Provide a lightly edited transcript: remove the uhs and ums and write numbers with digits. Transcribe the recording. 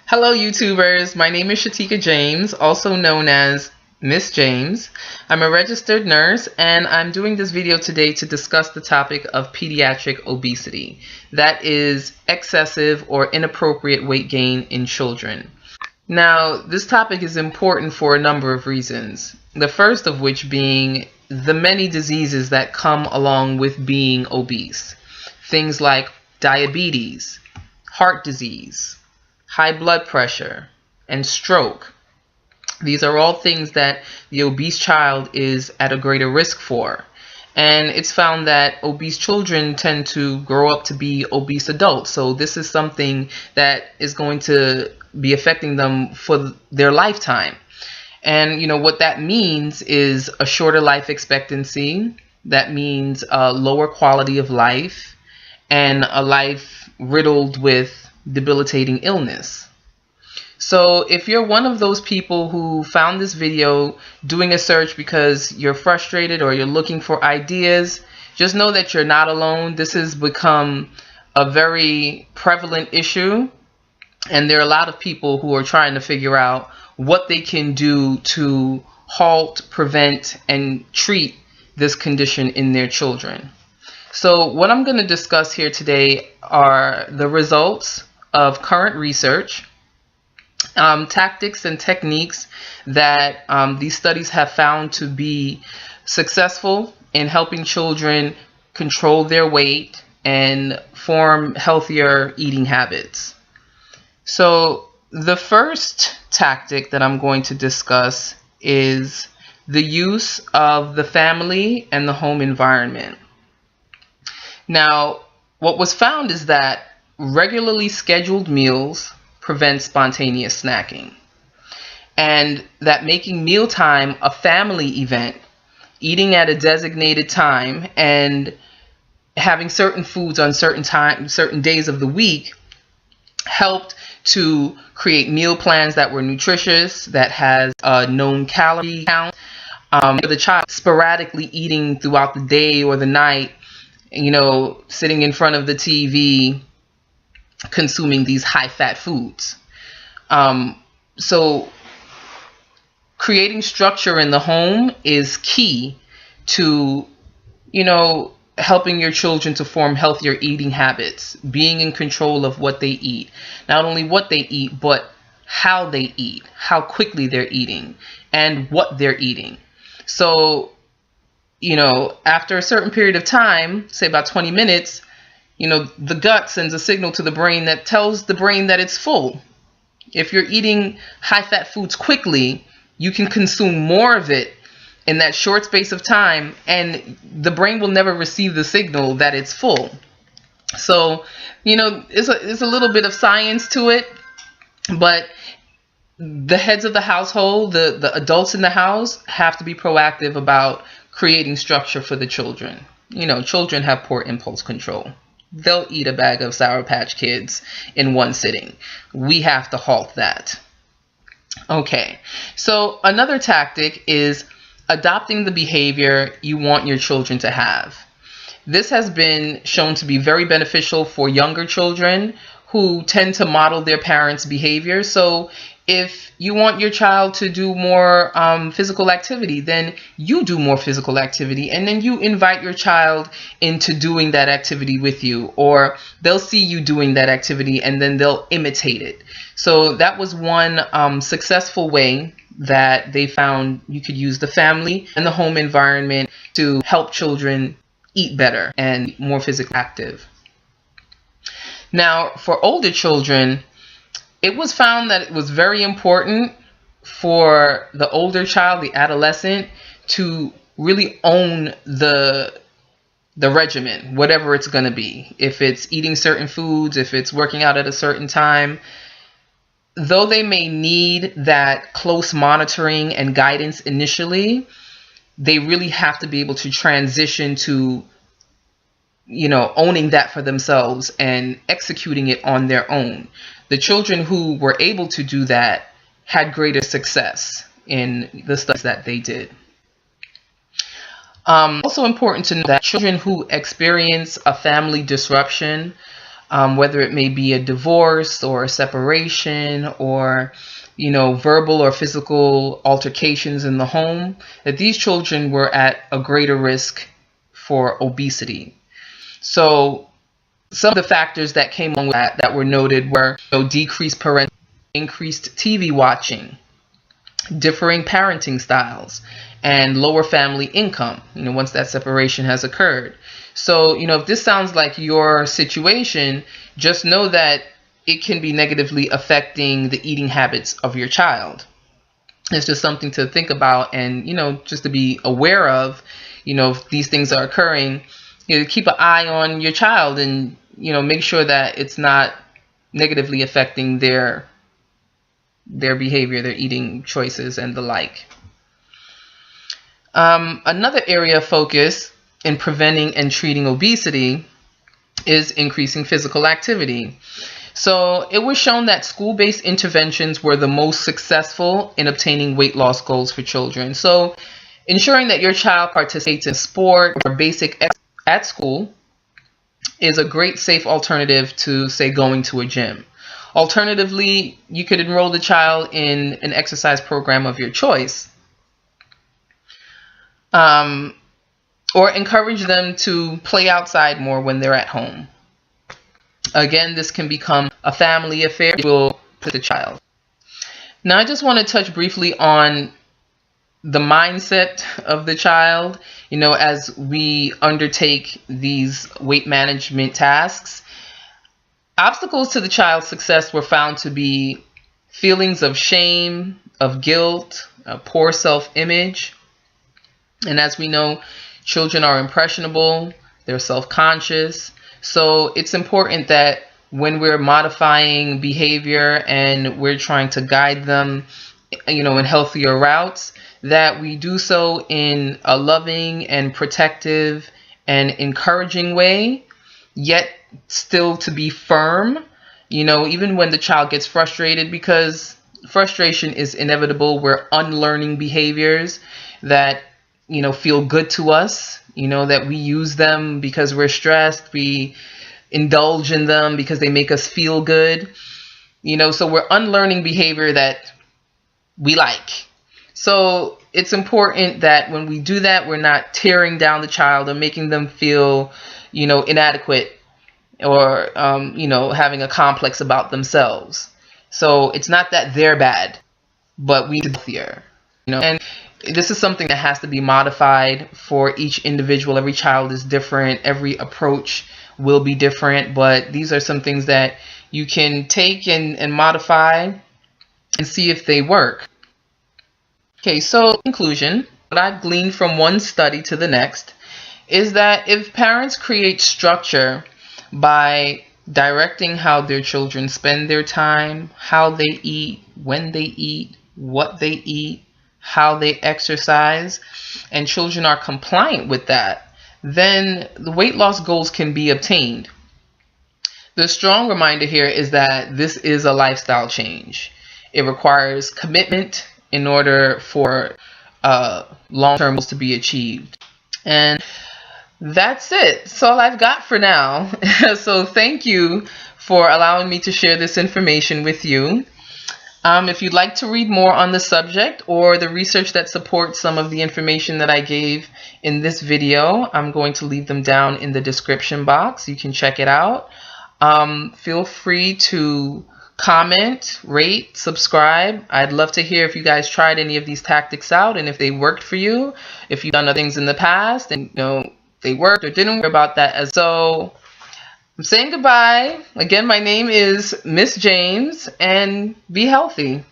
Hello YouTubers, my name is Shatika James, also known as Miss James. I'm a registered nurse and I'm doing this video today to discuss the topic of pediatric obesity. That is excessive or inappropriate weight gain in children. Now, this topic is important for a number of reasons. The first of which being the many diseases that come along with being obese. Things like diabetes, heart disease, high blood pressure, and stroke. These are all things that the obese child is at a greater risk for. And it's found that obese children tend to grow up to be obese adults. So this is something that is going to be affecting them for their lifetime. And you know what that means is a shorter life expectancy. That means a lower quality of life and a life riddled with debilitating illness. So if you're one of those people who found this video doing a search because you're frustrated or you're looking for ideas, just know that you're not alone. This has become a very prevalent issue, and there are a lot of people who are trying to figure out what they can do to halt, prevent, and treat this condition in their children. So what I'm going to discuss here today are the results of current research, tactics and techniques that these studies have found to be successful in helping children control their weight and form healthier eating habits. So the first tactic that I'm going to discuss is the use of the family and the home environment. Now, what was found is that regularly scheduled meals prevent spontaneous snacking, and that making mealtime a family event, eating at a designated time and having certain foods on certain days of the week helped to create meal plans that were nutritious, that has a known calorie count. The child sporadically eating throughout the day or the night, you know, sitting in front of the TV, consuming these high-fat foods. So creating structure in the home is key to, you know, helping your children to form healthier eating habits, being in control of what they eat. Not only what they eat, but how they eat, how quickly they're eating, and what they're eating. So, you know, after a certain period of time, say about 20 minutes, you know, the gut sends a signal to the brain that tells the brain that it's full. If you're eating high-fat foods quickly, you can consume more of it in that short space of time, and the brain will never receive the signal that it's full. So, you know, it's a little bit of science to it, but the heads of the household, the adults in the house, have to be proactive about creating structure for the children. You know, children have poor impulse control. They'll eat a bag of Sour Patch Kids in one sitting. We have to halt that. Okay, so another tactic is adopting the behavior you want your children to have. This has been shown to be very beneficial for younger children who tend to model their parents' behavior. So if you want your child to do more physical activity, then you do more physical activity, and then you invite your child into doing that activity with you, or they'll see you doing that activity and then they'll imitate it. So that was one successful way that they found you could use the family and the home environment to help children eat better and more physically active. Now, for older children, it was found that it was very important for the older child, the adolescent, to really own the regimen, whatever it's going to be. If it's eating certain foods, if it's working out at a certain time, though they may need that close monitoring and guidance initially, they really have to be able to transition to, you know, owning that for themselves and executing it on their own. The children who were able to do that had greater success in the studies that they did. Also important to know that children who experience a family disruption whether it may be a divorce or a separation or, verbal or physical altercations in the home, that these children were at a greater risk for obesity. So some of the factors that came along with that were noted were decreased parental, increased TV watching, differing parenting styles, and lower family income, once that separation has occurred. So, if this sounds like your situation, just know that it can be negatively affecting the eating habits of your child. It's just something to think about and, just to be aware of, if these things are occurring, keep an eye on your child and, make sure that it's not negatively affecting their behavior, their eating choices, and the like. Another area of focus in preventing and treating obesity is increasing physical activity. So it was shown that school-based interventions were the most successful in obtaining weight loss goals for children. So ensuring that your child participates in sport or basic exercise at school is a great safe alternative to, say, going to a gym. Alternatively, you could enroll the child in an exercise program of your choice, or encourage them to play outside more when they're at home. Again, this can become a family affair. It will put the child. Now, I just want to touch briefly on the mindset of the child, as we undertake these weight management tasks. Obstacles to the child's success were found to be feelings of shame, of guilt, a poor self-image. And as we know, children are impressionable, they're self-conscious. So it's important that when we're modifying behavior and we're trying to guide them, in healthier routes, that we do so in a loving and protective and encouraging way, yet still to be firm, even when the child gets frustrated, because frustration is inevitable. We're unlearning behaviors that, feel good to us, that we use them because we're stressed. We indulge in them because they make us feel good, so we're unlearning behavior that we like. So it's important that when we do that, we're not tearing down the child or making them feel, inadequate or, having a complex about themselves. So it's not that they're bad, but we need to be healthier, and this is something that has to be modified for each individual. Every child is different. Every approach will be different, but these are some things that you can take and modify and see if they work. Okay, so in conclusion, what I've gleaned from one study to the next is that if parents create structure by directing how their children spend their time, how they eat, when they eat, what they eat, how they exercise, and children are compliant with that, then the weight loss goals can be obtained. The strong reminder here is that this is a lifestyle change. It requires commitment in order for long-term goals to be achieved. And that's it. That's all I've got for now. So thank you for allowing me to share this information with you. If you'd like to read more on the subject or the research that supports some of the information that I gave in this video, I'm going to leave them down in the description box. You can check it out. Feel free to comment, rate, subscribe. I'd love to hear if you guys tried any of these tactics out and if they worked for you, if you've done other things in the past and they worked or didn't work about that. As so I'm saying goodbye. Again, my name is Miss James, and be healthy.